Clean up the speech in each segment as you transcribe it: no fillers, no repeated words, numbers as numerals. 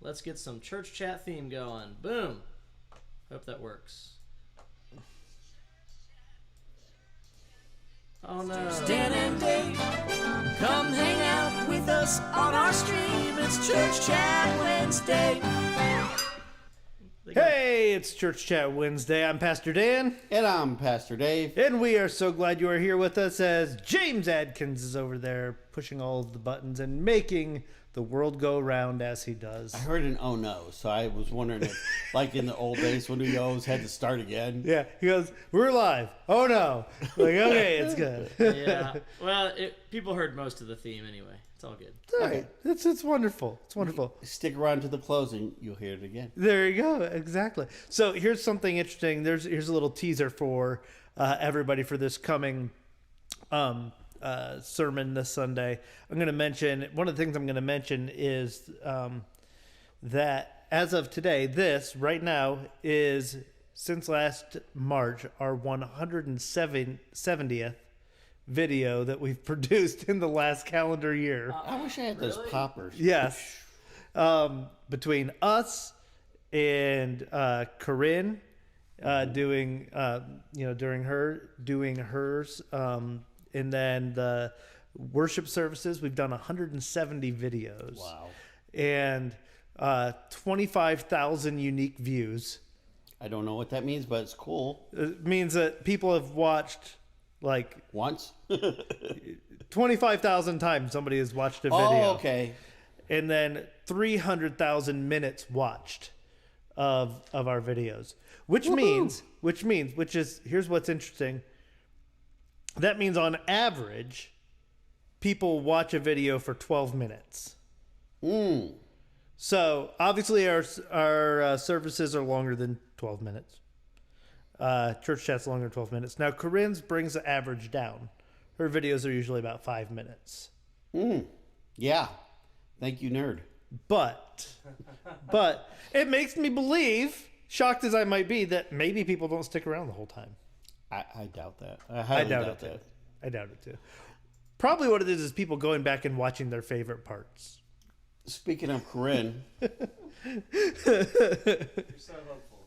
Let's get some church chat theme going. Boom. Hope that works. Oh no. Dan and Dave, come hang out with us on our stream. It's Church Chat Wednesday. Hey, it's Church Chat Wednesday. I'm Pastor Dan. And I'm Pastor Dave. And we are so glad you are here with us as James Adkins is over there pushing all of the buttons and making the world go round as he does. I heard an oh no, so I was wondering if, like in the old days when we always had to start again. Yeah, he goes, we're live. Oh no. Like, okay, it's good. Yeah. Well, people heard most of the theme anyway. It's all good. All right. It's wonderful. It's wonderful. Stick around to the closing. You'll hear it again. There you go. Exactly. So here's something interesting. Here's a little teaser for everybody for this coming sermon this Sunday. I'm going to mention, one of the things I'm going to mention is that as of today, this right now is, since last March, our 170th video that we've produced in the last calendar year. I wish I had those poppers. Yes. Between us and Corinne doing hers, and then the worship services, we've done 170 videos. Wow. And 25,000 unique views. I don't know what that means, but it's cool. It means that people have watched like Once? 25,000 times somebody has watched a video. Oh, okay. And then 300,000 minutes watched of our videos, which means, here's what's interesting. That means on average, people watch a video for 12 minutes. So obviously our services are longer than 12 minutes. Church chat's longer than 12 minutes. Now Corinne's brings the average down. Her videos are usually about 5 minutes. Yeah. Thank you, nerd. But it makes me believe, shocked as I might be, that maybe people don't stick around the whole time. I doubt that. I highly doubt that. Too. I doubt it too. Probably what it is people going back and watching their favorite parts. Speaking of Corinne. You're so hopeful.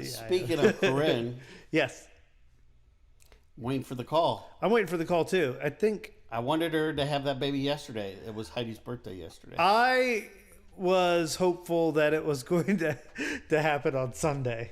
Speaking of Corinne. Yes. Waiting for the call. I'm waiting for the call too. I wanted her to have that baby yesterday. It was Heidi's birthday yesterday. I was hopeful that it was going to happen on Sunday.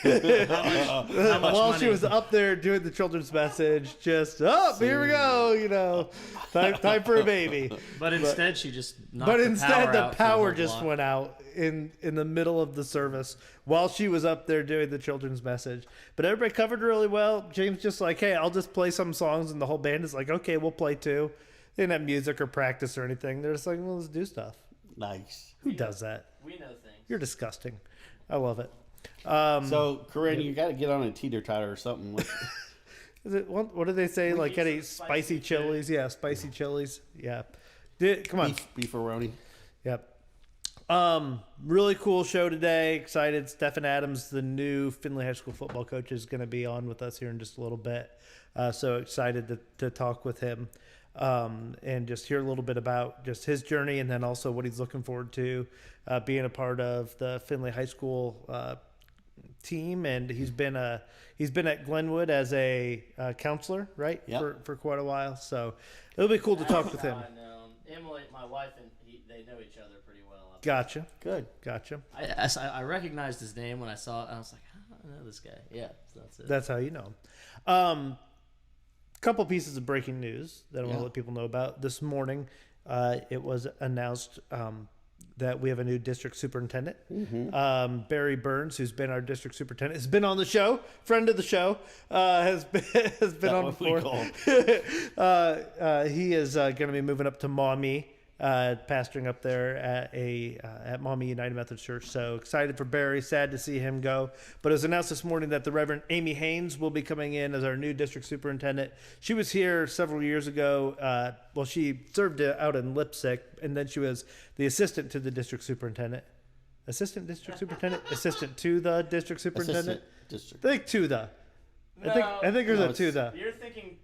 While she was up there doing the children's message, just here we go, time for a baby. But instead, she just knocked the power out just went out in the middle of the service while she was up there doing the children's message. But everybody covered really well. James just like, hey, I'll just play some songs, and the whole band is like, okay, we'll play too. They didn't have music or practice or anything. They're just like, well, let's do stuff. Nice. Who does that? We know things. You're disgusting. I love it. So, Corinne, you got to get on a teeter-totter or something. Is it what do they say? Like any spicy chilies? Yeah, spicy chilies. Yeah. Come on. Beefaroni. Yep. Really cool show today. Excited. Stefan Adams, the new Findlay High School football coach, is going to be on with us here in just a little bit. So excited to talk with him and just hear a little bit about just his journey, and then also what he's looking forward to being a part of the Findlay High School team. And he's been at Glenwood as a counselor, right? Yep. For quite a while. So it'll be cool to talk with him. I know Emily, my wife, and they know each other pretty well. Gotcha. Good. Gotcha. I recognized his name when I saw it. I was like, I know this guy. Yeah, so that's it. That's how you know him. Couple pieces of breaking news that I want to let people know about. This morning, it was announced that we have a new district superintendent. Barry Burns, who's been our district superintendent, has been on the show, friend of the show, has been on before. He is going to be moving up to Maumee, pastoring up there at Maumee United Methodist Church. So excited for Barry. Sad to see him go. But it was announced this morning that the Reverend Amy Haynes will be coming in as our new district superintendent. She was here several years ago. She served out in Lipsick, and then she was the assistant to the district superintendent. Assistant district superintendent? Assistant to the district superintendent? District. I think to the. I think there's No, a 2 though. You're thinking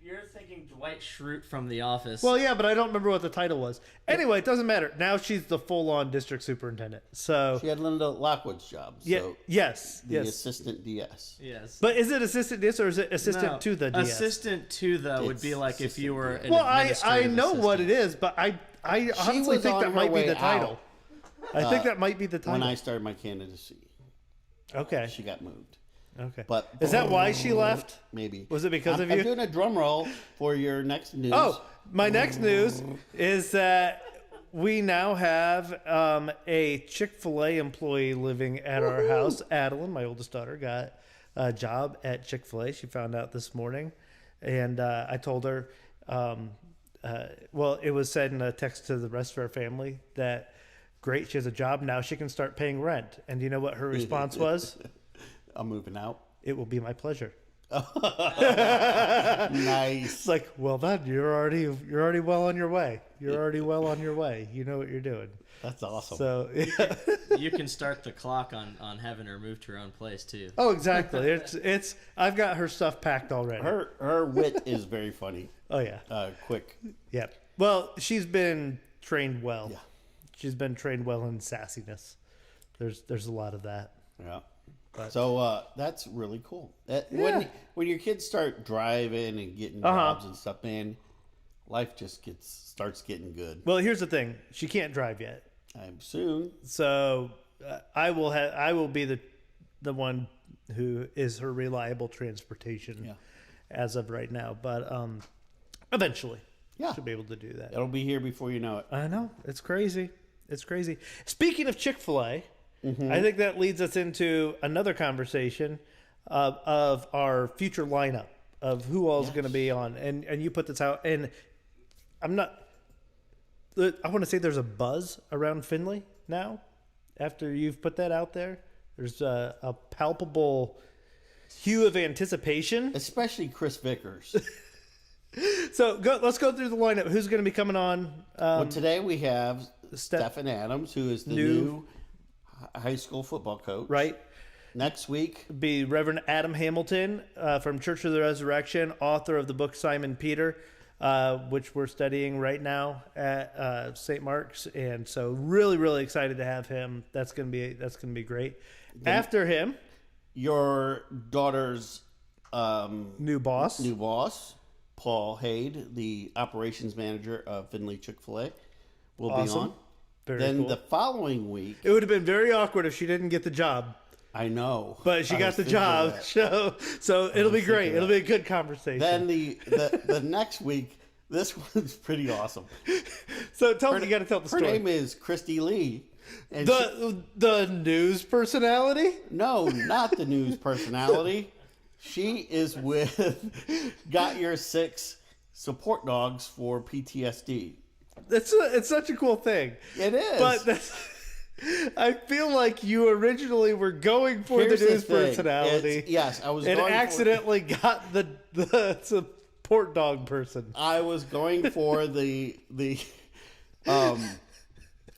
Dwight Schrute from The Office. Well, yeah, but I don't remember what the title was. Anyway, it doesn't matter. Now she's the full-on district superintendent. So She had Linda Lockwood's job. So yeah, yes, the yes. assistant DS. yes. But is it assistant DS or is it assistant No, to the DS? Assistant to the would be It's like if you were. assistant An Well, I administrative know what assistant. it is, but I honestly was think on that her might be way the title. out, I think that might be the title. When I started my candidacy, Okay. she got moved. Okay. But Is that why she left? maybe Was it because of I'm you? doing a drum roll for your next news. Oh, my next news is that we now have a Chick-fil-A employee living at our house. Adeline, my oldest daughter, got a job at Chick-fil-A. She found out this morning. And I told her, well, it was said in a text to the rest of our family that, great, she has a job. Now she can start paying rent. And do you know what her response was? I'm moving out. It will be my pleasure. Nice. It's like, well done. You're already well on your way. You're already well on your way. You know what you're doing. That's awesome. So yeah. You can start the clock on having her move to her own place too. Oh, exactly. It's. I've got her stuff packed already. her wit is very funny. Oh yeah. Quick. Yeah. Well, she's been trained well. Yeah. She's been trained well in sassiness. There's a lot of that. Yeah. But- So that's really cool. When your kids start driving and getting jobs and stuff, man, life just starts getting good. Well, here's the thing. She can't drive yet. I'm soon. So I will be the one who is her reliable transportation as of right now. But eventually, she'll be able to do that. It'll be here before you know it. I know. It's crazy. It's crazy. Speaking of Chick-fil-A, I think that leads us into another conversation of our future lineup of who all is going to be on. And you put this out, and I want to say there's a buzz around Findlay now after you've put that out there. There's a palpable hue of anticipation. Especially Chris Vickers. So let's go through the lineup. Who's going to be coming on? Well, today we have Stefan Adams, who is the new high school football coach. Right. Next week, Be Reverend Adam Hamilton from Church of the Resurrection, author of the book Simon Peter, which we're studying right now at St. Mark's, and so really, really excited to have him. That's gonna be great. After him, your daughter's new boss. Paul Haid, the operations manager of Findlay Chick-fil-A, will be Awesome. on. Very Then cool. the following week, It would have been very awkward if she didn't get the job, I know, but she I got was the thinking of job. that. So it'll be great. thinking It'll that. be a good conversation. Then the next week, this one's pretty awesome. so you got to tell the Her story. name is Christy Lee. And The news personality. no, not the news personality. She is with Got Your Six support dogs for PTSD. It's such a cool thing. It is. But I feel like you originally were going for Here's the the news thing. personality. Yes, I was and going accidentally got the support dog person. I was going for the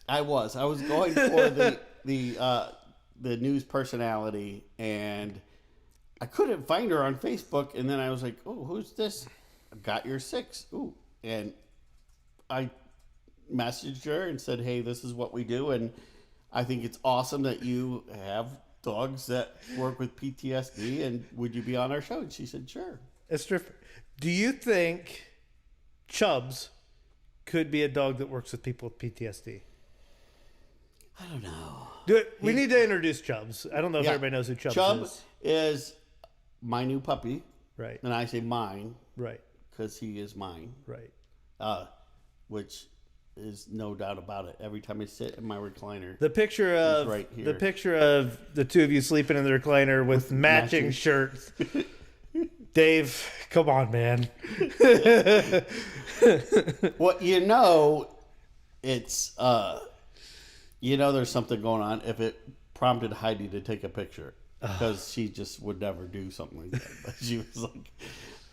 I was going for the news personality, and I couldn't find her on Facebook, and then I was like, oh, who's this? Got Your Six. Ooh. And I messaged her and said, hey, this is what we do, and I think it's awesome that you have dogs that work with PTSD, and would you be on our show? And she said, sure. Do you think Chubbs could be a dog that works with people with PTSD? I don't know. We need to introduce Chubbs. I don't know if Yeah. everybody knows who Chubbs Chubb is. is my new puppy, Right, and I say mine right, because he is mine, right. which is no doubt about it. Every time I sit in my recliner, The picture of right here. the picture of the two of you sleeping in the recliner with matching matching- shirts. Dave, come on, man. well, it's there's something going on if it prompted Heidi to take a picture because she just would never do something like that. But she was like,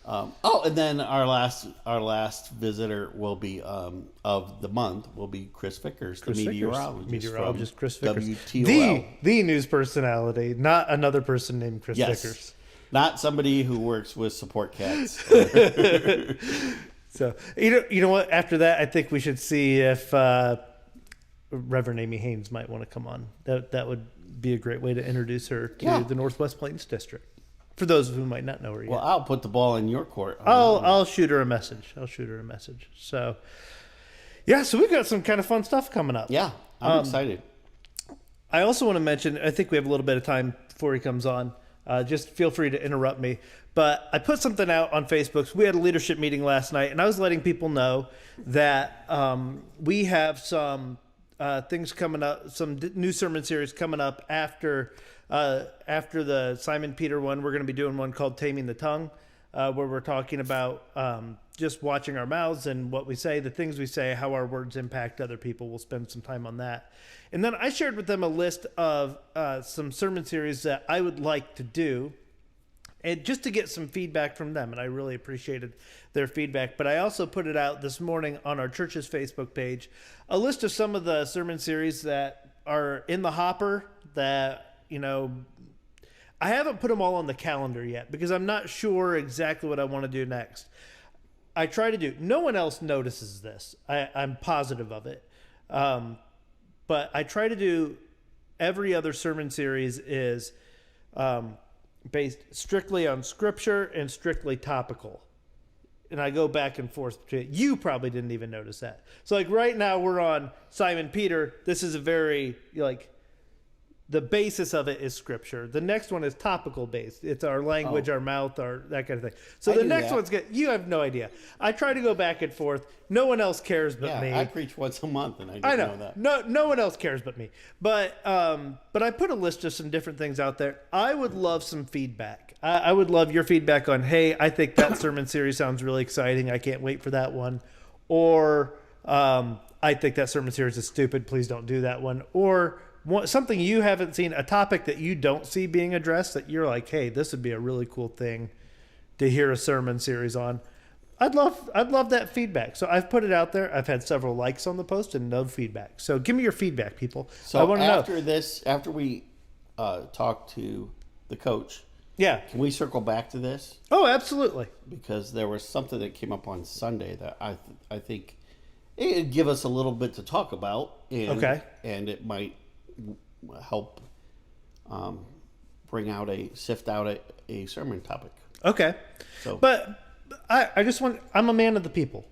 and then our last visitor will be of the month will be Chris Vickers, the meteorologist Chris Vickers, WTOL. the news personality, not another person named Chris Yes. Vickers. Not somebody who works with support cats. So you know what? After that, I think we should see if Reverend Amy Haynes might want to come on. That would be a great way to introduce her to the Northwest Plains District. For those who might not know her yet. Well, I'll put the ball in your court. I'll shoot her a message. So, yeah, so we've got some kind of fun stuff coming up. Yeah, I'm excited. I also want to mention, I think we have a little bit of time before he comes on. Just feel free to interrupt me. But I put something out on Facebook. So we had a leadership meeting last night, and I was letting people know that we have some things coming up, some new sermon series coming up after the Simon Peter one. We're going to be doing one called Taming the Tongue, where we're talking about just watching our mouths and what we say, the things we say, how our words impact other people. We'll spend some time on that. And then I shared with them a list of some sermon series that I would like to do, and just to get some feedback from them. And I really appreciated their feedback. But I also put it out this morning on our church's Facebook page, a list of some of the sermon series that are in the hopper that, you know, I haven't put them all on the calendar yet because I'm not sure exactly what I want to do next. I try to do. No one else notices this. I'm positive of it. But I try to do every other sermon series is based strictly on scripture and strictly topical. And I go back and forth between it. You probably didn't even notice that. So like right now we're on Simon Peter. This is a very the basis of it is scripture. The next one is topical based. It's our language, our mouth, our that kind of thing. So the next one's good. You have no idea. I try to go back and forth. No one else cares but me. I preach once a month, and I didn't know that. No one else cares but me. But I put a list of some different things out there. I would love some feedback. I would love your feedback on, hey, I think that sermon series sounds really exciting. I can't wait for that one. Or I think that sermon series is stupid. Please don't do that one. Or something you haven't seen, a topic that you don't see being addressed that you're like, hey, this would be a really cool thing to hear a sermon series on. I'd love that feedback. So I've put it out there. I've had several likes on the post and no feedback. So give me your feedback, people. So I want to know. After we talk to the coach, yeah, can we circle back to this? Oh, absolutely. Because there was something that came up on Sunday that I think it'd give us a little bit to talk about. And it might help sift out a sermon topic. Okay. So, but I just I'm a man of the people.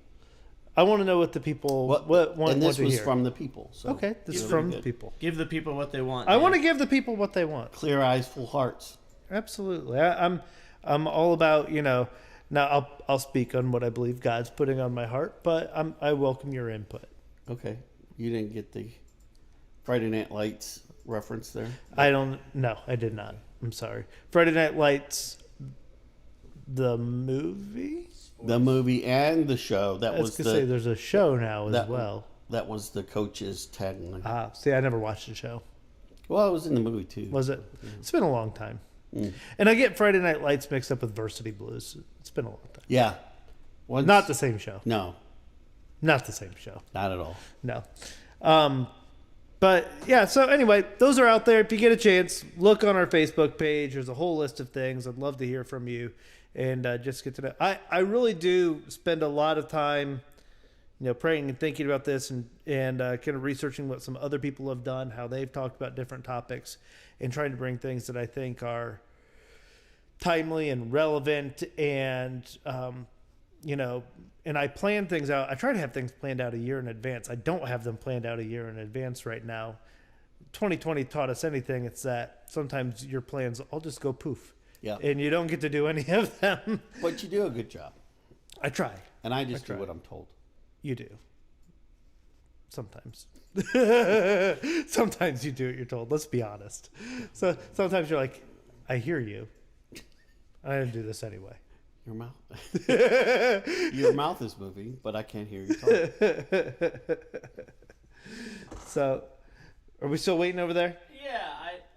I want to know what the people want to hear. And this was from the people. So okay, this is from the people. Give the people what they want. I want to give the people what they want. Clear eyes, full hearts. Absolutely. I'm all about, now I'll speak on what I believe God's putting on my heart, but I welcome your input. Okay. You didn't get the Friday Night Lights reference there? No, I did not. I'm sorry. Friday Night Lights, the movie? The movie and the show. I was going to say there's a show now as well. That was the coach's tagline. See, I never watched the show. Well, it was in the movie too. Was it? Mm. It's been a long time. Mm. And I get Friday Night Lights mixed up with Varsity Blues. It's been a long time. Yeah. Not the same show. No. Not the same show. Not at all. No. But yeah, so anyway, those are out there. If you get a chance, look on our Facebook page. There's a whole list of things. I'd love to hear from you and just get to know. I really do spend a lot of time, praying and thinking about this and kind of researching what some other people have done, how they've talked about different topics, and trying to bring things that I think are timely and relevant and, and I plan things out. I try to have things planned out a year in advance. I don't have them planned out a year in advance right now. 2020 taught us anything. It's that sometimes your plans all just go poof. Yeah. And you don't get to do any of them. But you do a good job. I try. And I just do what I'm told. You do. Sometimes. Sometimes you do what you're told. Let's be honest. So sometimes you're like, I hear you. I didn't do this anyway. Your mouth. Your mouth is moving, but I can't hear you talk. So, are we still waiting over there? Yeah,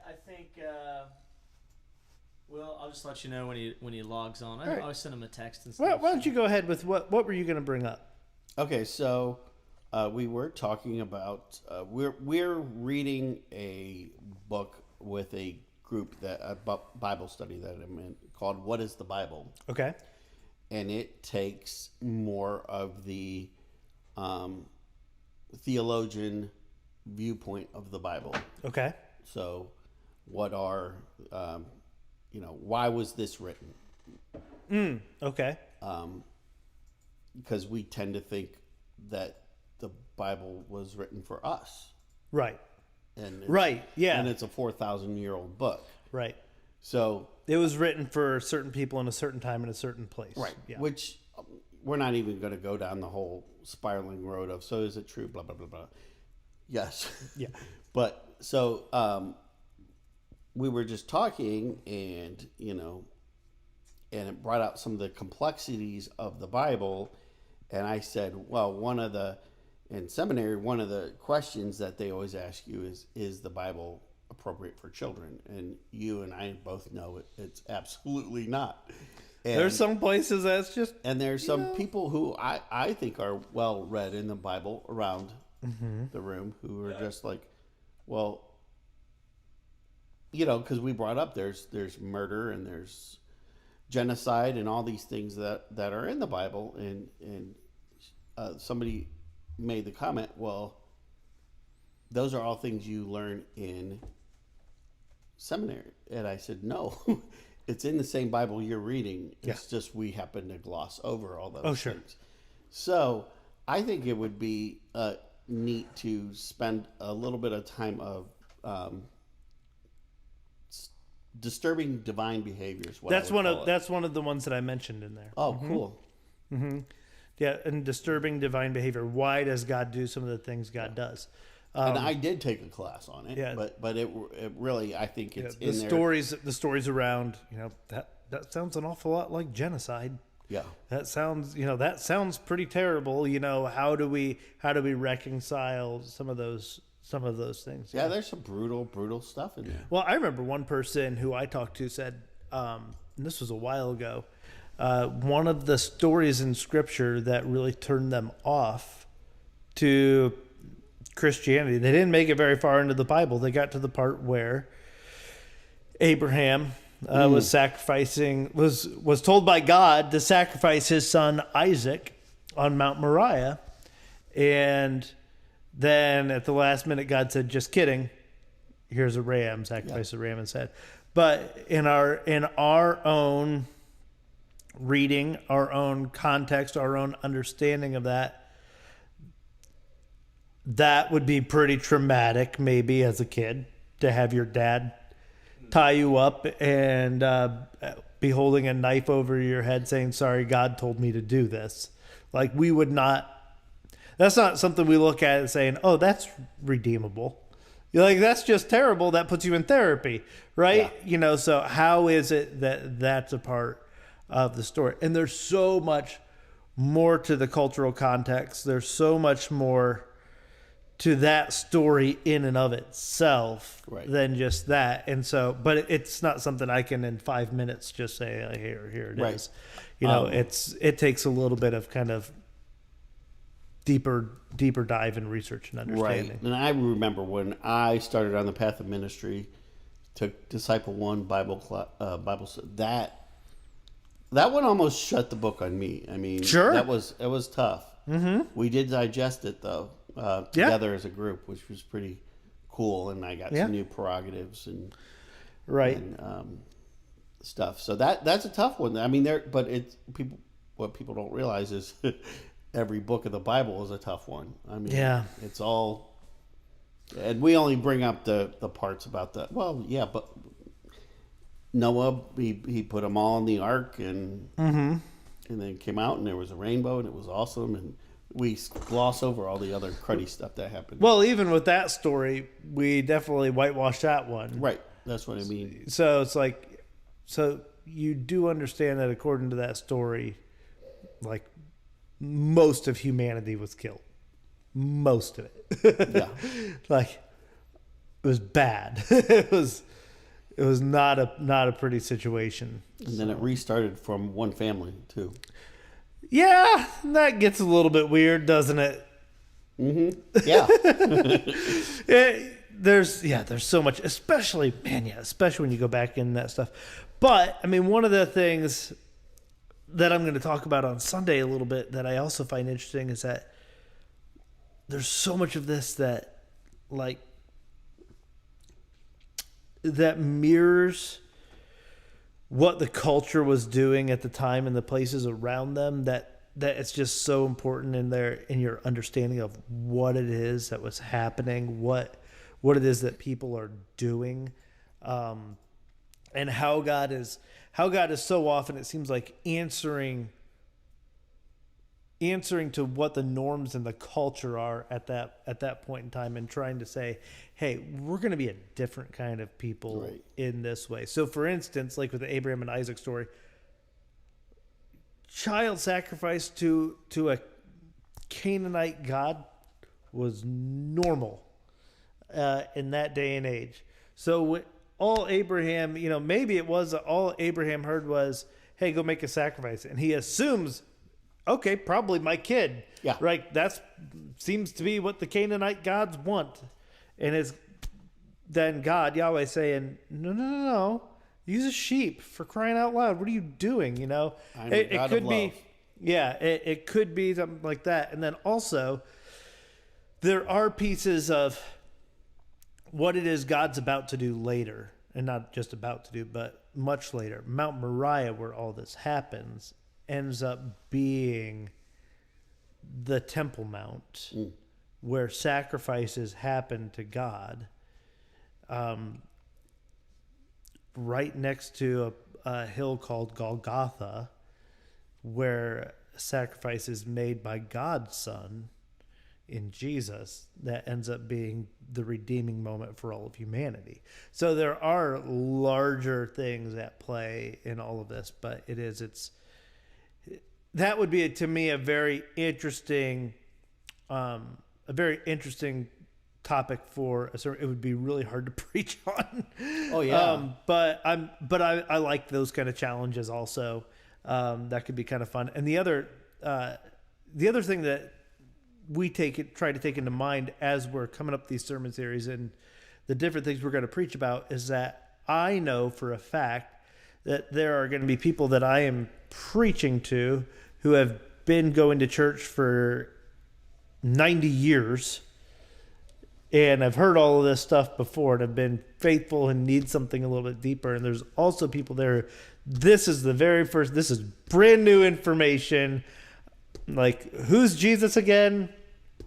I think. Well, I'll just let you know when he logs on. I always send him a text and stuff. Why don't you go ahead with what were you going to bring up? Okay, so we were talking about we're reading a book with a group, a Bible study that I'm in called "What is the Bible?" Okay. And it takes more of the theologian viewpoint of the Bible. Okay. So, what are why was this written? Okay. Because we tend to think that the Bible was written for us. Right. And Right. Yeah. And it's a 4,000-year-old book. Right. So it was written for certain people in a certain time in a certain place. right. Yeah. Which we're not even going to go down the whole spiraling road of, so is it true? Blah, blah, blah, blah. Yes. Yeah. But so we were just talking and it brought out some of the complexities of the Bible. And I said, well, in seminary, one of the questions that they always ask you is the Bible appropriate for children? And you and I both know it's absolutely not. And there's some places that's just... And there's some people who I think are well read in the Bible around the room who are just like, well, because we brought up there's murder and there's genocide and all these things that are in the Bible, and somebody made the comment, well, those are all things you learn in seminary. And I said, no, it's in the same Bible you're reading. It's just we happen to gloss over all those things. So I think it would be neat to spend a little bit of time of disturbing divine behaviors. That's one of the ones that I mentioned in there. Oh, cool. Mm-hmm. Yeah, and disturbing divine behavior. Why does God do some of the things God does? And I did take a class on it. Yeah. But it really, I think it's in there. The stories around, that sounds an awful lot like genocide. Yeah. That sounds pretty terrible. How do we reconcile some of those things? Yeah, there's some brutal stuff in there. Well, I remember one person who I talked to said, and this was a while ago, one of the stories in Scripture that really turned them off to Christianity. They didn't make it very far into the Bible. They got to the part where Abraham was sacrificing, was told by God to sacrifice his son Isaac on Mount Moriah, and then at the last minute, God said, "Just kidding. Here's a ram. Sacrifice a ram instead." But in our own reading, our own context, our own understanding of that would be pretty traumatic, maybe as a kid, to have your dad tie you up and be holding a knife over your head, saying, "Sorry, God told me to do this." Like, we would not. That's not something we look at and saying, "Oh, that's redeemable." You're like, that's just terrible. That puts you in therapy, right? Yeah. So how is it that that's a part of the story? And there's so much more to the cultural context. There's so much more to that story in and of itself than just that. And so, but it's not something I can in 5 minutes just say, here it is. It takes a little bit of kind of deeper dive and research and understanding. Right. And I remember when I started on the path of ministry, took Disciple 1 Bible that one almost shut the book on me. I mean, it was tough. Mm-hmm. We did digest it though, together as a group, which was pretty cool, and I got some new prerogatives and stuff. So that's a tough one. I mean, what people don't realize is every book of the Bible is a tough one. I mean, it's all, and we only bring up the parts about but Noah, he put them all in the ark, and then came out, and there was a rainbow, and it was awesome, and we gloss over all the other cruddy stuff that happened. Well, even with that story, we definitely whitewashed that one. Right. That's what I mean. So it's like, so you do understand that according to that story, like, most of humanity was killed. Most of it. Yeah. Like, it was bad. It was not a pretty situation. And then it restarted from one family too. Yeah, that gets a little bit weird, doesn't it? Mm-hmm. Yeah. there's so much, especially when you go back in that stuff. But I mean, one of the things that I'm going to talk about on Sunday a little bit that I also find interesting is that there's so much of this that mirrors what the culture was doing at the time and the places around them, that it's just so important in your understanding of what it is that was happening, what it is that people are doing, and how God is so often, it seems like, answering to what the norms and the culture are at that point in time, and trying to say, hey, we're going to be a different kind of people in this way. So for instance, like with the Abraham and Isaac story, child sacrifice to a Canaanite god was normal in that day and age. So all Abraham, maybe it was all Abraham heard was, hey, go make a sacrifice. And he assumes, okay, probably my kid. Yeah. Right. That seems to be what the Canaanite gods want. And it's then God, Yahweh, saying, no. Use a sheep, for crying out loud. What are you doing? It could be, it could be something like that. And then also, there are pieces of what it is God's about to do later, and not just about to do, but much later. Mount Moriah, where all this happens, ends up being the Temple Mount, where sacrifices happen to God. Right next to a hill called Golgotha, where sacrifice is made by God's Son in Jesus, that ends up being the redeeming moment for all of humanity. So there are larger things at play in all of this, but that would be, to me, a very interesting topic for a certain. It would be really hard to preach on. Oh yeah. But I like those kind of challenges also. That could be kind of fun. And the other thing that we try to take into mind as we're coming up these sermon series and the different things we're going to preach about is that I know for a fact that there are going to be people that I am preaching to who have been going to church for 90 years. And I've heard all of this stuff before and have been faithful and need something a little bit deeper. And there's also people there. This is brand new information. Like, who's Jesus again?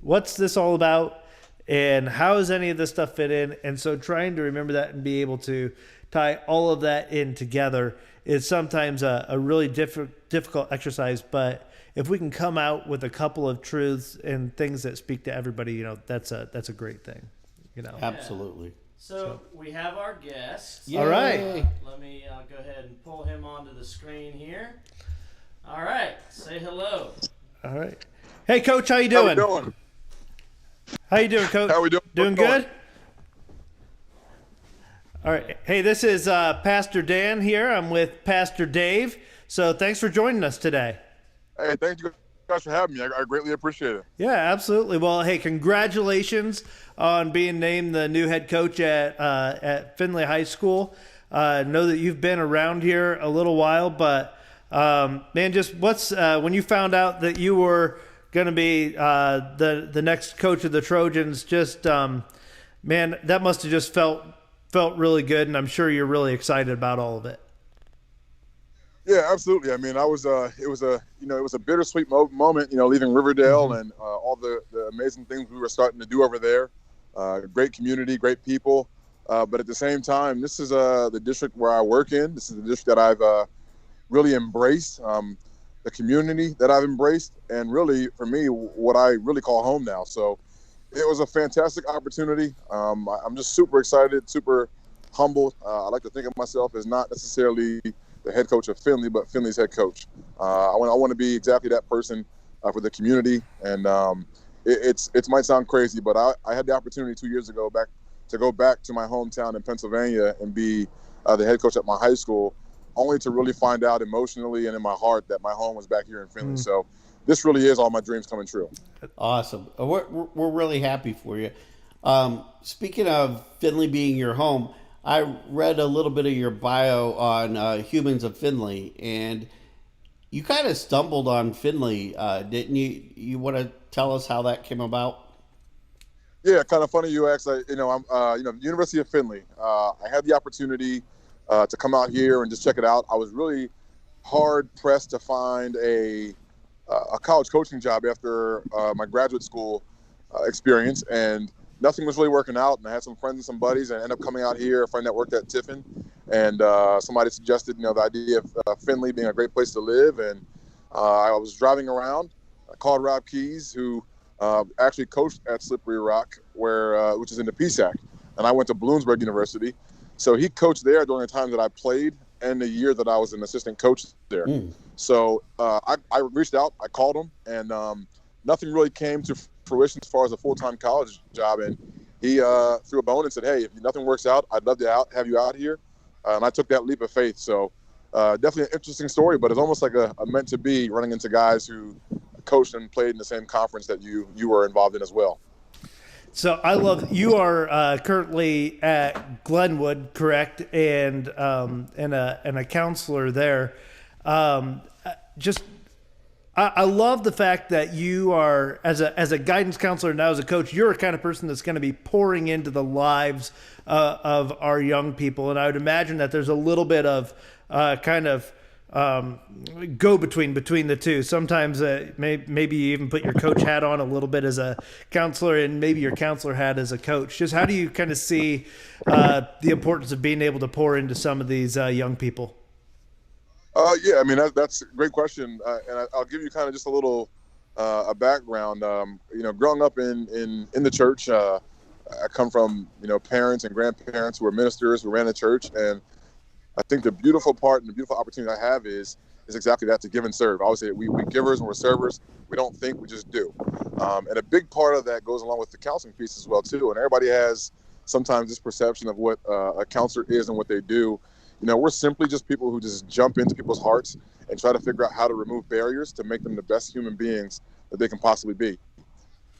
What's this all about? And how does any of this stuff fit in? And so trying to remember that and be able to tie all of that in together is sometimes a really difficult exercise. But if we can come out with a couple of truths and things that speak to everybody, that's a great thing. Absolutely. So we have our guest. All right. Let me go ahead and pull him onto the screen here. All right. Say hello. All right. Hey, Coach, how you doing? How you doing, Coach? How we doing? Doing good? All right. Hey, this is Pastor Dan here. I'm with Pastor Dave. So thanks for joining us today. Hey, thank you guys for having me. I greatly appreciate it. Yeah, absolutely. Well, hey, congratulations on being named the new head coach at Findlay High School. Know that you've been around here a little while, but man, just when you found out that you were going to be the next coach of the Trojans, just man, that must have just felt really good, and I'm sure you're really excited about all of it. Yeah, absolutely. I mean, it was a bittersweet moment, leaving Riverdale and all the amazing things we were starting to do over there. Great community, great people. But at the same time, this is the district where I work in. This is the district that I've really embraced, the community that I've embraced, and really, for me, what I really call home now. So it was a fantastic opportunity. I'm just super excited, super humbled. I like to think of myself as not necessarily the head coach of Findlay, but Findlay's head coach. I want to be exactly that person for the community. And it might sound crazy, but I had the opportunity 2 years ago to go back to my hometown in Pennsylvania and be the head coach at my high school, only to really find out emotionally and in my heart that my home was back here in Findlay. So this really is all my dreams coming true. Awesome. We're really happy for you. Speaking of Findlay being your home, I read a little bit of your bio on Humans of Findlay, and you kind of stumbled on Findlay, didn't you? You want to tell us how that came about? Yeah, kind of funny you asked. I'm, University of Findlay. I had the opportunity to come out here and just check it out. I was really hard pressed to find a college coaching job after my graduate school experience, and nothing was really working out. And I had some friends and some buddies, and I ended up coming out here. A friend that worked at Tiffin, and somebody suggested, the idea of Findlay being a great place to live. And I was driving around. I called Rob Keys, who actually coached at Slippery Rock, which is in the PSAC, and I went to Bloomsburg University. So he coached there during the time that I played and the year that I was an assistant coach there. So I reached out, I called him, and nothing really came to fruition as far as a full-time college job. And he threw a bone and said, hey, if nothing works out, I'd love to have you out here. And I took that leap of faith. So definitely an interesting story, but it's almost like a meant to be, running into guys who coached and played in the same conference that you were involved in as well. So I love you are currently at Glenwood, correct, and a counselor there. I love the fact that you are as a guidance counselor and now as a coach. You're a kind of person that's going to be pouring into the lives of our young people, and I would imagine that there's a little bit of go between the two. Sometimes maybe you even put your coach hat on a little bit as a counselor, and maybe your counselor hat as a coach. Just how do you kind of see the importance of being able to pour into some of these young people? Yeah, I mean that's a great question, and I'll give you kind of just a little a background. Growing up in the church, I come from parents and grandparents who were ministers who ran the church, and I think the beautiful part and the beautiful opportunity I have is exactly that, to give and serve. I always say we givers and we're servers. We don't think, we just do. And a big part of that goes along with the counseling piece as well too. And everybody has sometimes this perception of what a counselor is and what they do. We're simply just people who just jump into people's hearts and try to figure out how to remove barriers to make them the best human beings that they can possibly be.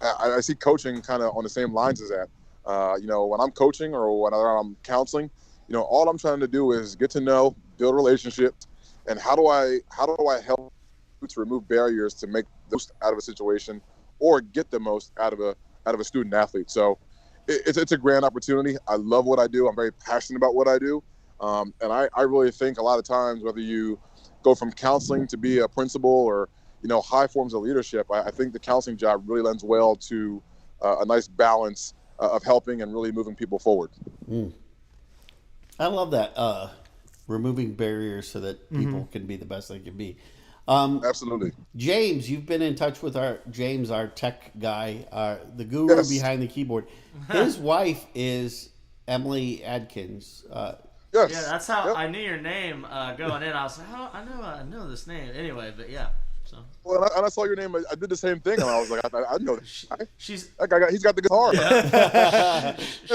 I see coaching kind of on the same lines as that. When I'm coaching or when I'm counseling, all I'm trying to do is get to know, build relationships, and how do I help to remove barriers to make the most out of a situation or get the most out of a student athlete. So it's a grand opportunity. I love what I do. I'm very passionate about what I do. And I really think a lot of times, whether you go from counseling to be a principal or, high forms of leadership, I think the counseling job really lends well to a nice balance of helping and really moving people forward. I love that. Removing barriers so that people can be the best they can be. Absolutely. James, you've been in touch with our tech guy, the guru Yes. behind the keyboard. His wife is Emily Adkins. Yes. Yeah, that's how Yep. I knew your name going in. I was like, I know this name anyway. But yeah, so Well, and I saw your name. I did the same thing, and I was like, I know this guy. she's That guy he's got the guitar.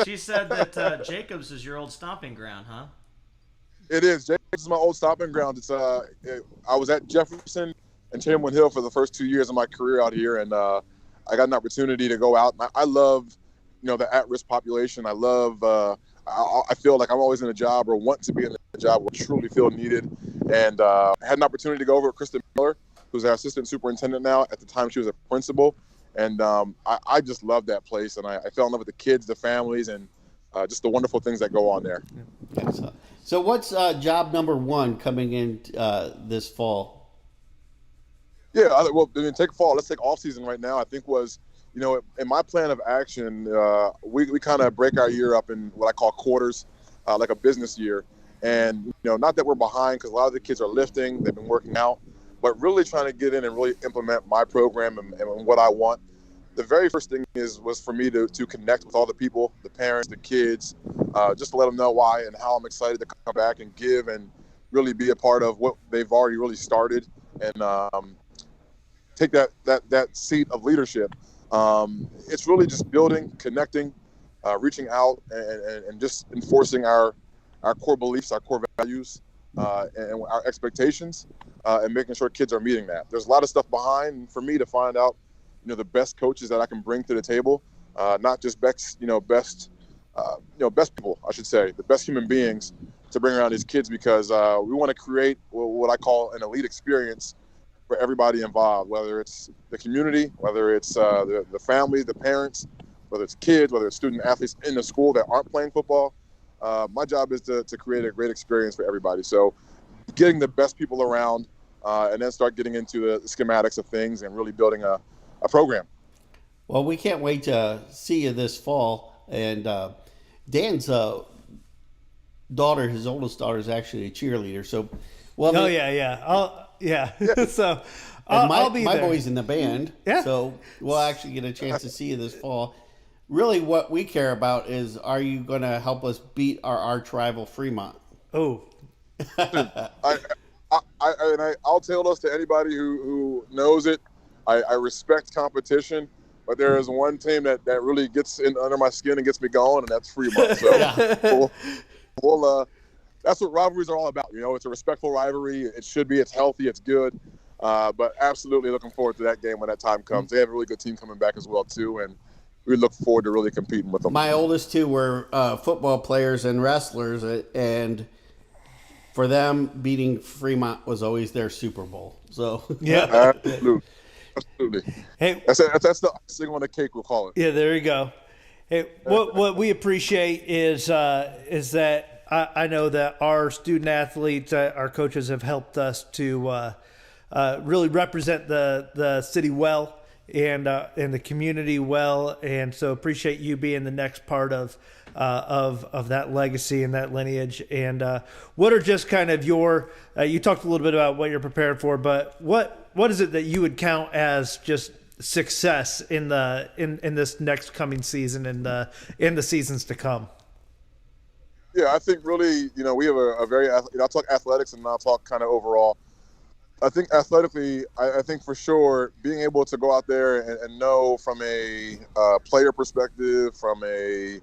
she said that Jacobs is your old stomping ground, huh? It is. This is my old stomping ground. It's I was at Jefferson and Chamberlain Hill for the first 2 years of my career out here, and I got an opportunity to go out. And I love, the at-risk population. I love. I feel like I'm always in a job or want to be in a job where I truly feel needed. And I had an opportunity to go over with Kristen Miller, who's our assistant superintendent now. At the time, she was a principal, and I just love that place. And I fell in love with the kids, the families, and just the wonderful things that go on there. So what's job number one coming in this fall? Yeah, take fall. Let's take off season right now. I think was, in my plan of action, we kind of break our year up in what I call quarters, like a business year. And, not that we're behind, because a lot of the kids are lifting, they've been working out, but really trying to get in and really implement my program and what I want. The very first thing was for me to connect with all the people, the parents, the kids, just to let them know why and how I'm excited to come back and give and really be a part of what they've already really started, and take that seat of leadership. It's really just building, connecting, reaching out, and just enforcing our core beliefs, our core values, and our expectations, and making sure kids are meeting that. There's a lot of stuff behind for me to find out, the best coaches that I can bring to the table. not just best people, I should say, the best human beings to bring around these kids, because we want to create what I call an elite experience for everybody involved, whether it's the community, whether it's the family, the parents, whether it's kids, whether it's student athletes in the school that aren't playing football. My job is to create a great experience for everybody. So getting the best people around, and then start getting into the schematics of things and really building a program. Well, we can't wait to see you this fall. And Dan's daughter, his oldest daughter, is actually a cheerleader. So, well, So and I'll be my there. boy's in the band. Yeah. So we'll actually get a chance to see you this fall. Really, what we care about is, are you going to help us beat our arch rival Fremont? Oh, I'll tell this to anybody who knows it. I respect competition, but there is one team that really gets in under my skin and gets me going, and that's Fremont. So that's what rivalries are all about. It's a respectful rivalry. It should be. It's healthy. It's good. But absolutely looking forward to that game when that time comes. They have a really good team coming back as well too, and we look forward to really competing with them. My oldest two were football players and wrestlers, and for them, beating Fremont was always their Super Bowl. So yeah. Absolutely. Hey, that's the icing on the cake, we'll call it. yeah, there you go. Hey, what we appreciate is that I know that our student athletes, our coaches have helped us to really represent the city well and the community well, and so appreciate you being the next part of that legacy and that lineage. And what are just kind of your you talked a little bit about what you're prepared for, but what is it that you would count as just success in this next coming season and in the seasons to come? Yeah, I think really, we have a very, I'll talk athletics and I'll talk kind of overall. I think athletically, I think for sure being able to go out there and know from a player perspective, from a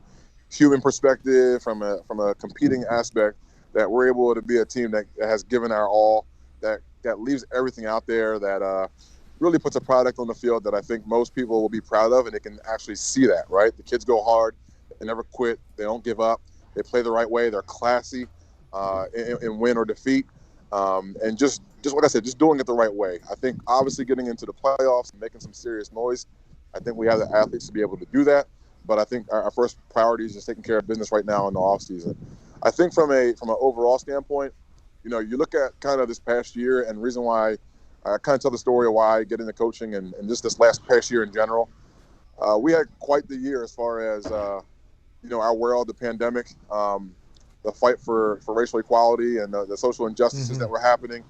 human perspective, from a competing aspect, that we're able to be a team that has given our all, that leaves everything out there, that really puts a product on the field that I think most people will be proud of, and they can actually see that, right? The kids go hard, they never quit, they don't give up, they play the right way, they're classy in win or defeat. And just like I said, just doing it the right way. I think obviously getting into the playoffs and making some serious noise, I think we have the athletes to be able to do that. But I think our first priority is just taking care of business right now in the off season. I think from an overall standpoint, you look at kind of this past year, and reason why I kind of tell the story of why I get into coaching and just this past year in general. We had quite the year as far as our world, the pandemic, the fight for racial equality and the social injustices that were happening.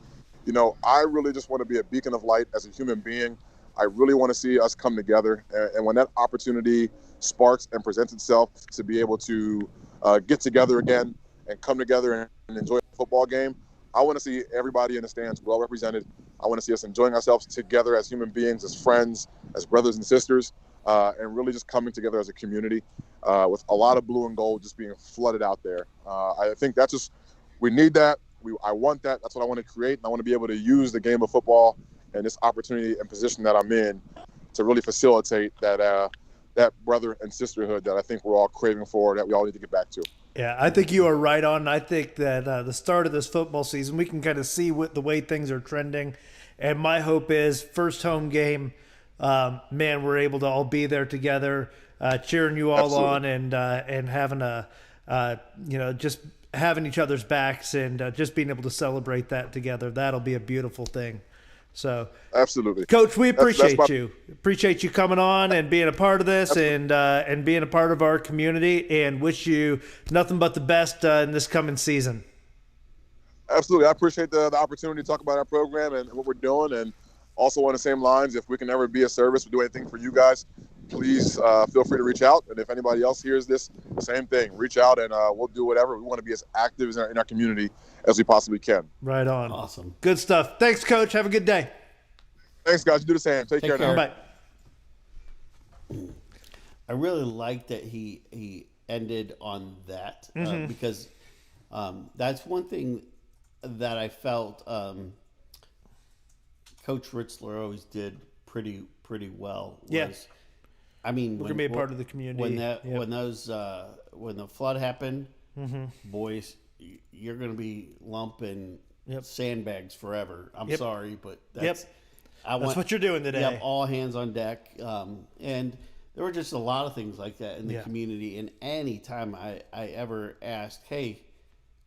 I really just want to be a beacon of light as a human being. I really want to see us come together. And when that opportunity sparks and presents itself to be able to get together again and come together and enjoy a football game, I want to see everybody in the stands well represented. I want to see us enjoying ourselves together as human beings, as friends, as brothers and sisters, and really just coming together as a community with a lot of blue and gold just being flooded out there. I think that's just, we need that. I want that. That's what I want to create. And I want to be able to use the game of football and this opportunity and position that I'm in to really facilitate that brother and sisterhood that I think we're all craving for, that we all need to get back to. Yeah, I think you are right on. I think that the start of this football season, we can kind of see the way things are trending. And my hope is first home game, we're able to all be there together, cheering you all Absolutely. on and having just having each other's backs and just being able to celebrate that together. That'll be a beautiful thing. So absolutely, Coach, we appreciate that's you. Appreciate you coming on and being a part of this and being a part of our community, and wish you nothing but the best in this coming season. Absolutely. I appreciate the opportunity to talk about our program and what we're doing. And also on the same lines, if we can ever be a service or do anything for you guys, please feel free to reach out. And if anybody else hears this, same thing, reach out and we'll do whatever. We want to be as active in our community as we possibly can. Right on. Awesome. Good stuff. Thanks, Coach. Have a good day. Thanks, guys. You do the same. Take care now. Bye. I really like that he ended on that because that's one thing that I felt Coach Ritzler always did pretty well. Was I mean, we're gonna be a part of the community. When the flood happened, boys, you're gonna be lumping sandbags forever. I'm sorry, but that's what you're doing today. Yep, all hands on deck. And there were just a lot of things like that in the community. And any time I ever asked, hey,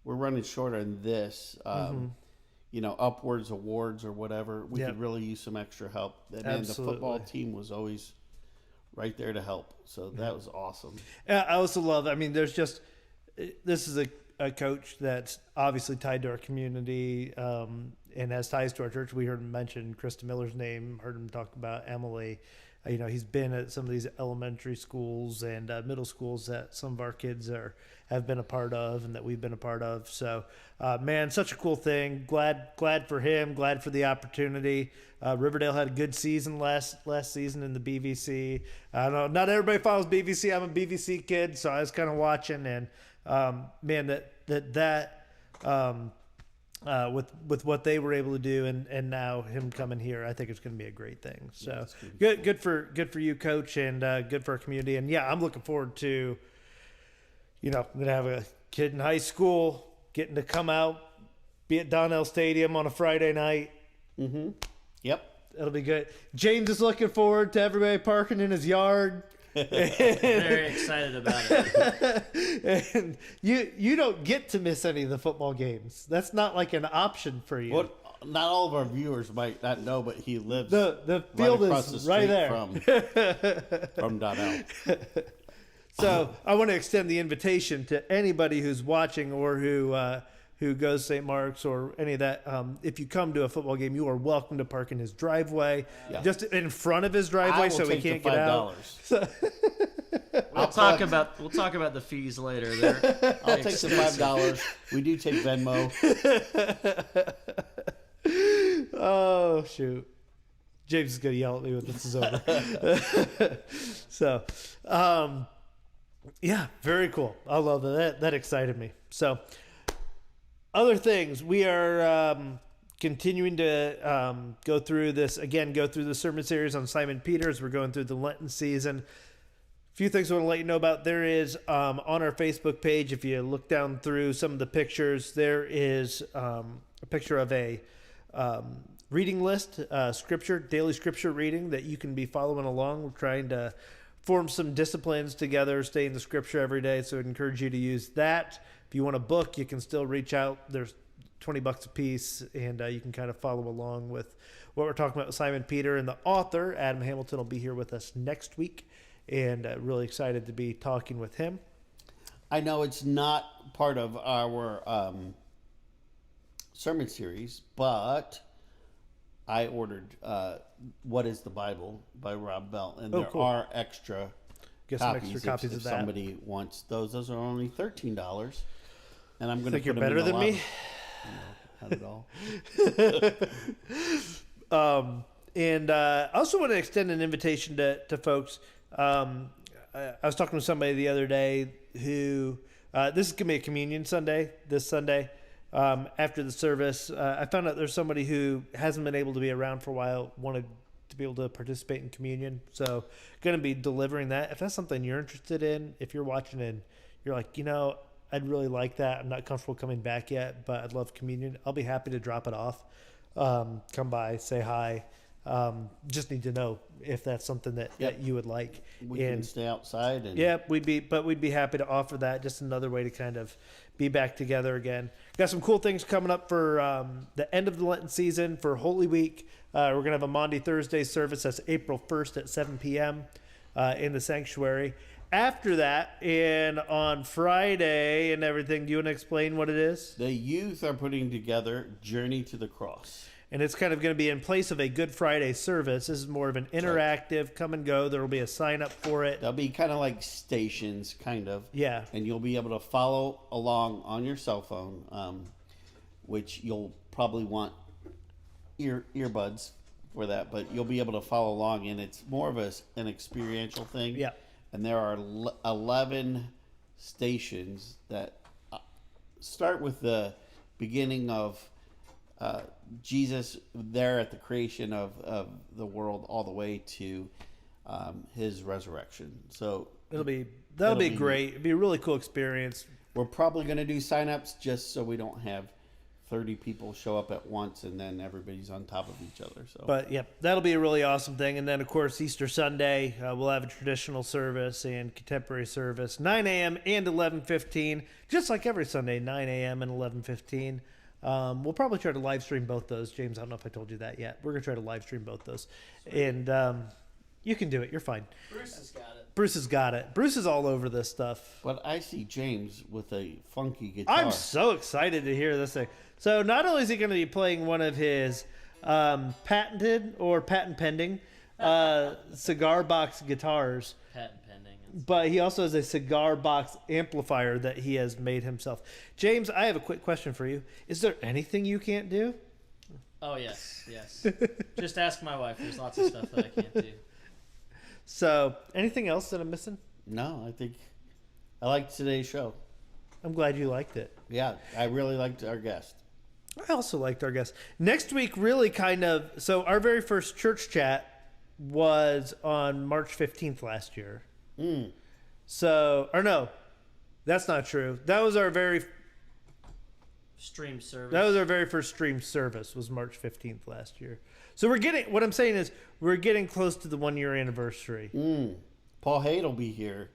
we're running short on this, upwards awards or whatever, we could really use some extra help. And the football team was always right there to help. So that was awesome. Yeah, I also love, this is a coach that's obviously tied to our community and has ties to our church. We heard him mention Krista Miller's name, heard him talk about Emily. He's been at some of these elementary schools and middle schools that some of our kids have been a part of and that we've been a part of. So, man, such a cool thing. Glad for him. Glad for the opportunity. Riverdale had a good season last season in the BVC. I don't know. Not everybody follows BVC. I'm a BVC kid, so I was kind of watching. And, man, with what they were able to do and now him coming here, I think it's going to be a great thing. So good for you, Coach, and good for our community. And I'm looking forward to, I'm going to have a kid in high school getting to come out, be at Donnell Stadium on a Friday night. Mm-hmm. Yep. It'll be good. James is looking forward to everybody parking in his yard. Very excited about it. And you don't get to miss any of the football games. That's not like an option for you. What? Not all of our viewers might not know, but he lives the field right across is the right street there from Donnell. So I want to extend the invitation to anybody who's watching or who goes St. Mark's or any of that. If you come to a football game, you are welcome to park in his driveway, just in front of his driveway, so he can't get out. We'll talk about the fees later. There, I'll take the $5. We do take Venmo. Oh shoot, James is gonna yell at me when this is over. So, very cool. I love that. That excited me. So. Other things, we are continuing to go through the sermon series on Simon Peter as we're going through the Lenten season. A few things I want to let you know about. There is on our Facebook page, if you look down through some of the pictures, there is a picture of a reading list, daily scripture reading that you can be following along. We're trying to form some disciplines together, stay in the scripture every day, so I'd encourage you to use that. If you want a book, you can still reach out. There's $20 a piece, and you can kind of follow along with what we're talking about with Simon Peter. And the author, Adam Hamilton, will be here with us next week, and really excited to be talking with him. I know it's not part of our sermon series, but I ordered What is the Bible by Rob Bell, and there are extra Get copies, some extra copies if of that. Somebody wants those. Those are only $13. And I'm going to think you're better than me? Not at all. And I also want to extend an invitation to folks. I was talking to somebody the other day who this is going to be a communion Sunday, this Sunday. After the service, I found out there's somebody who hasn't been able to be around for a while, wanted to be able to participate in communion. So going to be delivering that. If that's something you're interested in, if you're watching and you're like, I'd really like that. I'm not comfortable coming back yet, but I'd love communion. I'll be happy to drop it off. Come by, say hi. Just need to know if that's something that you would like. We can stay outside. We'd be happy to offer that. Just another way to kind of be back together again. Got some cool things coming up for the end of the Lenten season for Holy Week. We're going to have a Maundy Thursday service. That's April 1st at 7 p.m. In the sanctuary. After that, and on Friday and everything, do you want to explain what it is? The youth are putting together Journey to the Cross. And it's kind of going to be in place of a Good Friday service. This is more of an interactive come and go. There will be a sign up for it. They'll be kind of like stations, kind of. Yeah. And you'll be able to follow along on your cell phone, which you'll probably want earbuds for that, but you'll be able to follow along, and it's more of an experiential thing. Yeah. And there are 11 stations that start with the beginning of Jesus there at the creation of the world all the way to his resurrection. So that'll be be great. It'll be a really cool experience. we're probably going to do sign-ups just so we don't have 30 people show up at once and then everybody's on top of each other. So, But yeah, that'll be a really awesome thing. And then of course Easter Sunday, we'll have a traditional service and contemporary service, 9 a.m. and 11:15, just like every Sunday, 9 a.m. and 11:15. We'll probably try to live stream both those. James, I don't know if I told you that yet. We're gonna try to live stream both those, and you can do it. You're fine. Bruce has got it. Bruce has got it. Bruce is all over this stuff. but I see James with a funky guitar. I'm so excited to hear this thing. So not only is he going to be playing one of his patented or patent pending cigar box guitars, Patent pending. but he also has a cigar box amplifier that he has made himself. James, I have a quick question for you. Is there anything you can't do? Oh, yes. Just ask my wife. There's lots of stuff that I can't do. So anything else that I'm missing? No, I think I liked today's show. I'm glad you liked it. Yeah, I really liked our guest. I also liked our guest. Next week, really kind of... So our very first church chat was on March 15th last year. So... Or no, that's not true. That was our very... Stream service. That was our very first stream service, was March 15th last year. So we're getting... What I'm saying is, we're getting close to the 1-year anniversary. Paul Haid will be here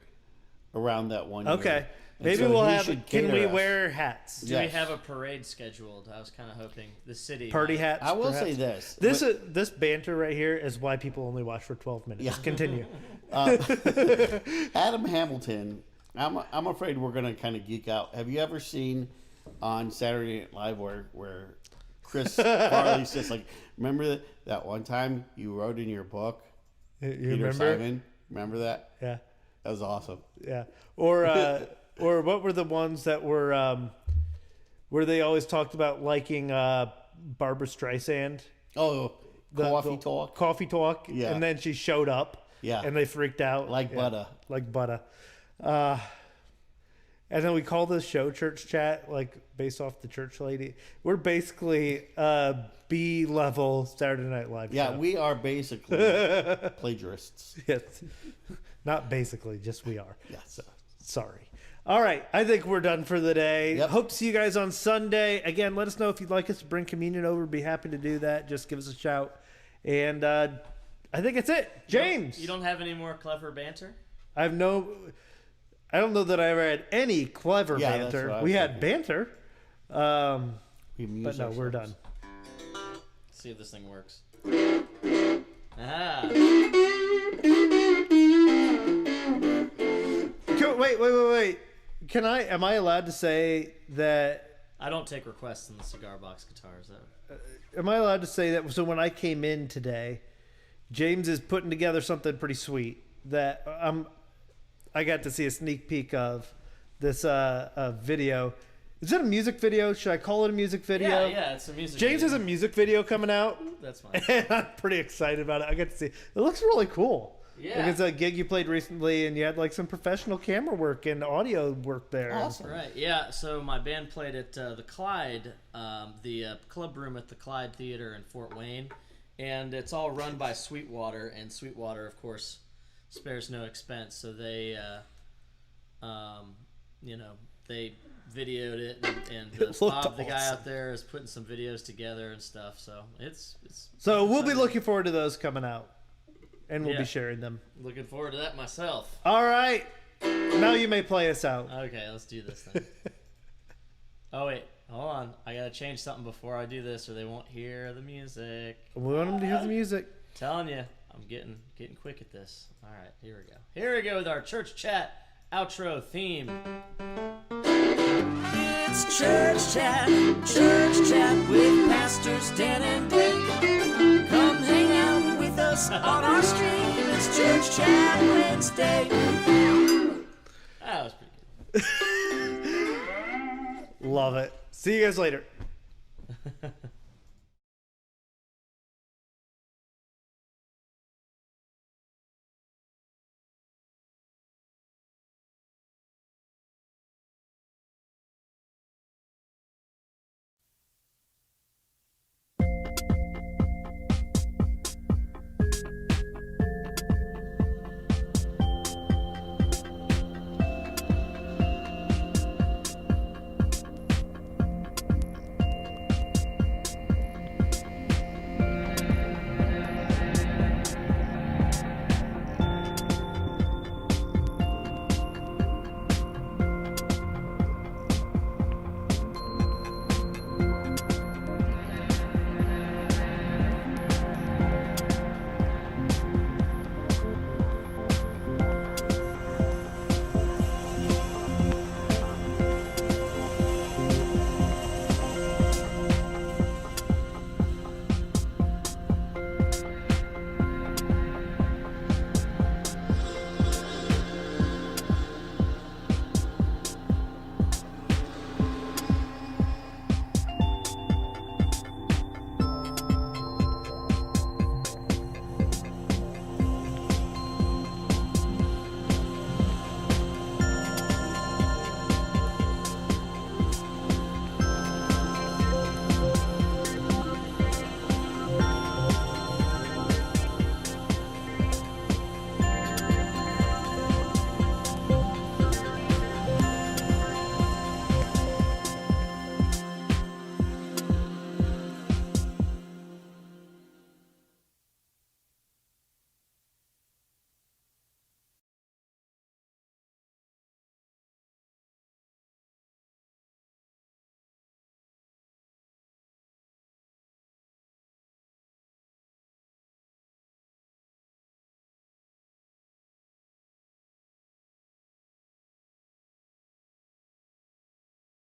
around that 1 year. Okay. And Maybe so we'll he have... should Can cater we us. wear hats? Do we Yes. have a parade scheduled? I was kind of hoping the city Party might. hats? I will perhaps? say this. This banter right here is why people only watch for 12 minutes. Yeah. Continue. Adam Hamilton, I'm afraid we're going to kind of geek out. Have you ever seen on Saturday Night Live where Chris Farley says, like, remember that one time you wrote in your book, You Peter remember? Simon? Remember that? Yeah. That was awesome. Yeah. Or what were the ones that were where they always talked about liking Barbara Streisand? Oh, coffee talk. Coffee talk. Yeah. And then she showed up. Yeah. And they freaked out. Like Yeah. butter. Like butter. And then we call this show Church Chat, like based off the church lady. We're basically B-level Saturday Night Live Yeah, show. we are basically plagiarists. Yes. Not basically, just we are. Yes. So, sorry. All right. I think we're done for the day. Yep. Hope to see you guys on Sunday. Again, let us know if you'd like us to bring communion over. Be happy to do that. Just give us a shout. And I think it's it. James. You don't have any more clever banter? I don't know that I ever had any clever Yeah, that's banter. what I was We had thinking. banter. We amuse But no, we're ourselves. done. Let's see if this thing works. Ah. Wait. Am I allowed to say that I don't take requests on the cigar box guitars, though. Am I allowed to say that? So when I came in today, James is putting together something pretty sweet that I got to see a sneak peek of this video. Is it a music video? Should I call it a music video? Yeah, it's a music James video. has a music video coming out, That's fine. and I'm pretty excited about it. I got to see. It looks really cool. Yeah. Like it's a gig you played recently, and you had like some professional camera work and audio work there. Awesome. Right, yeah. So my band played at the Clyde, the club room at the Clyde Theater in Fort Wayne, and it's all run by Sweetwater, and Sweetwater, of course, spares no expense. So they, they videoed it, and It looked Bob, the guy awesome. out there, is putting some videos together and stuff. So it's So we'll be exciting. looking forward to those coming out, and we'll Yeah. be sharing them. Looking forward to that myself. All right. Now you may play us out. Okay, let's do this then. Oh wait, hold on. I gotta change something before I do this, or they won't hear the music. We want them to hear the music. Telling you, I'm getting quick at this. All right, here we go. Here we go with our church chat outro theme. It's church chat with pastors Dan and Blake. Come hang out with us on our stream. It's church chat Wednesday. That was pretty good. Love it. See you guys later.